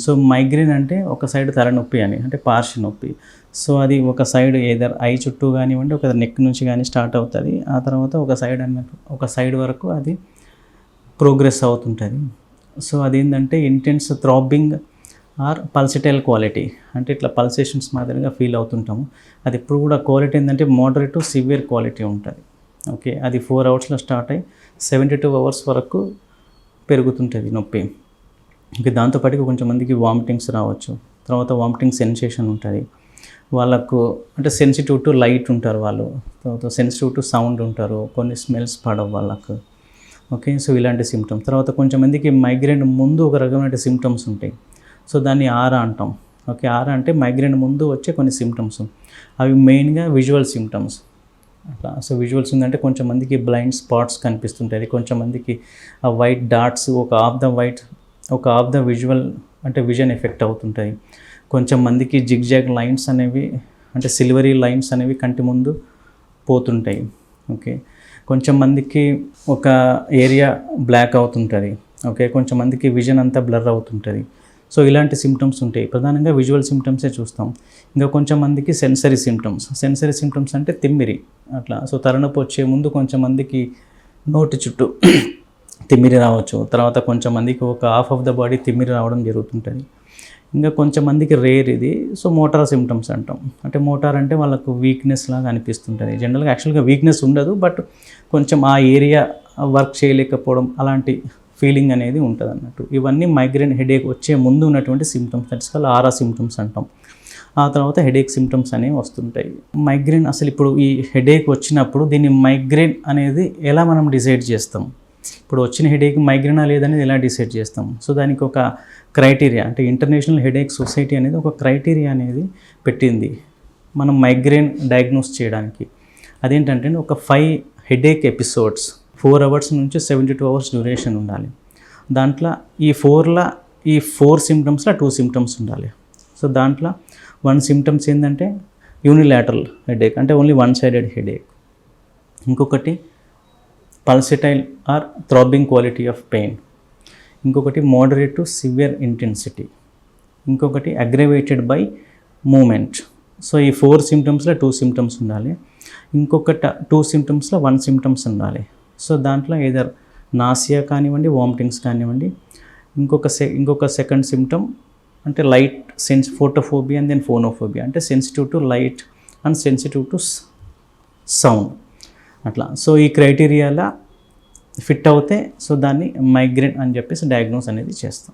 So migraine అంటే ఒక side తలనొప్పి అని, అంటే పార్శ్వ నొప్పి. సో అది ఒక సైడ్ ఏదర్ ఐ చుట్టూ కానివ్వండి, ఒక నెక్ నుంచి కానీ స్టార్ట్ అవుతుంది. ఆ తర్వాత ఒక సైడ్ వరకు అది ప్రోగ్రెస్ అవుతుంటుంది. సో అదేంటంటే ఇంటెన్స్ థ్రాబింగ్ ఆర్ పల్సిటైల్ క్వాలిటీ, అంటే ఇట్లా పల్సేషన్స్ మాదిరిగా ఫీల్ అవుతుంటాము. అది ఎప్పుడు కూడా క్వాలిటీ ఏంటంటే మోడరేట్ టు సివియర్ క్వాలిటీ ఉంటుంది. ఓకే, అది 4 అవర్స్లో స్టార్ట్ అయ్యి 72 అవర్స్ వరకు పెరుగుతుంటుంది నొప్పి. ఓకే, దాంతోపాటు కొంచెం మందికి వామిటింగ్స్ రావచ్చు, తర్వాత వామిటింగ్ సెన్సేషన్ ఉంటుంది. వాళ్ళకు అంటే సెన్సిటివ్ టు లైట్ ఉంటారు వాళ్ళు, తర్వాత సెన్సిటివ్ టు సౌండ్ ఉంటారు, కొన్ని స్మెల్స్ పడవు వాళ్ళకు. ఓకే, సో ఇలాంటి సిమ్టమ్స్. తర్వాత కొంచెం మందికి మైగ్రేన్ ముందు ఒక రకమైన సిమ్టమ్స్ ఉంటాయి. సో దాన్ని ఆరా అంటాం. ఓకే, ఆరా అంటే మైగ్రేన్ ముందు వచ్చే కొన్ని సిమ్టమ్స్, అవి మెయిన్గా విజువల్ సిమ్టమ్స్ అట్లా. సో విజువల్స్ ఉందంటే కొంచెం మందికి బ్లైండ్ స్పాట్స్ కనిపిస్తుంటుంది, కొంచెం మందికి ఆ వైట్ డాట్స్ ఒక ఆఫ్ ద విజువల్ అంటే విజన్ ఎఫెక్ట్ అవుతుంటుంది. కొంచెం మందికి జిగ్జాగ్ లైన్స్ అనేవి అంటే సిల్వరీ లైన్స్ అనేవి కంటి ముందు పోతుంటాయి. ఓకే, కొంచెం మందికి ఒక ఏరియా బ్లాక్ అవుతుంటుంది. ఓకే, కొంచెం మందికి విజన్ అంతా బ్లర్ అవుతుంటుంది. సో ఇలాంటి సిమ్టమ్స్ ఉంటాయి. ప్రధానంగా విజువల్ సిమ్టమ్సే చూస్తాం. ఇంకా కొంచెం మందికి సెన్సరీ సిమ్టమ్స్ అంటే తిమ్మిరి అట్లా. సో తలనొప్పి వచ్చే ముందు కొంచెం మందికి నోటి చుట్టూ తిమ్మిరి రావచ్చు, తర్వాత కొంచెం మందికి ఒక హాఫ్ ఆఫ్ ద బాడీ తిమ్మిరి రావడం జరుగుతుంటుంది. ఇంకా కొంచెం మందికి రేర్ ఇది. సో మోటార్ సిమ్టమ్స్ అంటాం. అంటే మోటార్ అంటే వాళ్ళకు వీక్నెస్ లాగా అనిపిస్తుంటుంది. జనరల్గా యాక్చువల్గా వీక్నెస్ ఉండదు, బట్ కొంచెం ఆ ఏరియా వర్క్ చేయలేకపోవడం అలాంటి ఫీలింగ్ అనేది ఉంటుంది అన్నట్టు. ఇవన్నీ మైగ్రేన్ హెడేక్ వచ్చే ముందు ఉన్నటువంటి symptoms, that's called aura symptoms అంటాం. ఆ తర్వాత హెడేక్ సిమ్టమ్స్ అనేవి వస్తుంటాయి. మైగ్రేన్ అసలు ఇప్పుడు ఈ హెడేక్ వచ్చినప్పుడు దీన్ని మైగ్రేన్ అనేది ఎలా మనం డిసైడ్ చేస్తాం? ఇప్పుడు వచ్చిన హెడేక్ మైగ్రేనా లేదనేది ఎలా డిసైడ్ చేస్తాం? సో దానికి ఒక క్రైటీరియా, అంటే ఇంటర్నేషనల్ హెడేక్ సొసైటీ అనేది ఒక క్రైటీరియా అనేది పెట్టింది మనం మైగ్రేన్ డయాగ్నోస్ చేయడానికి. అదేంటంటే ఒక 5 హెడేక్ ఎపిసోడ్స్ 4 అవర్స్ నుంచి 72 అవర్స్ డ్యూరేషన్ ఉండాలి. దాంట్లో ఈ 4 సిమ్టమ్స్లో 2 సిమ్టమ్స్ ఉండాలి. సో దాంట్లో 1 సిమ్టమ్స్ ఏంటంటే యూనిలాటరల్ హెడేక్, అంటే ఓన్లీ వన్ సైడెడ్ హెడేక్. ఇంకొకటి pulsatile or throbbing quality of pain. ఇంకొకటి మోడరేట్ టు సివియర్ ఇంటెన్సిటీ. ఇంకొకటి అగ్రవేటెడ్ బై మూమెంట్. సో ఈ 4 సిమ్టమ్స్లో 2 సిమ్టమ్స్ ఉండాలి. ఇంకొక 2 సిమ్టమ్స్లో 1 సిమ్టమ్స్ ఉండాలి. సో దాంట్లో ఏదర్ నాసియా కానివ్వండి, వామిటింగ్స్ కానివ్వండి. ఇంకొక సెకండ్ సిమ్టమ్ అంటే light photophobia and then phonophobia, అంటే sensitive to light and sensitive to sound అట్లా. సో ఈ క్రైటీరియాలా ఫిట్ అవుతే సో దాన్ని మైగ్రేన్ అని చెప్పేసి డయాగ్నోస్ అనేది చేస్తాం.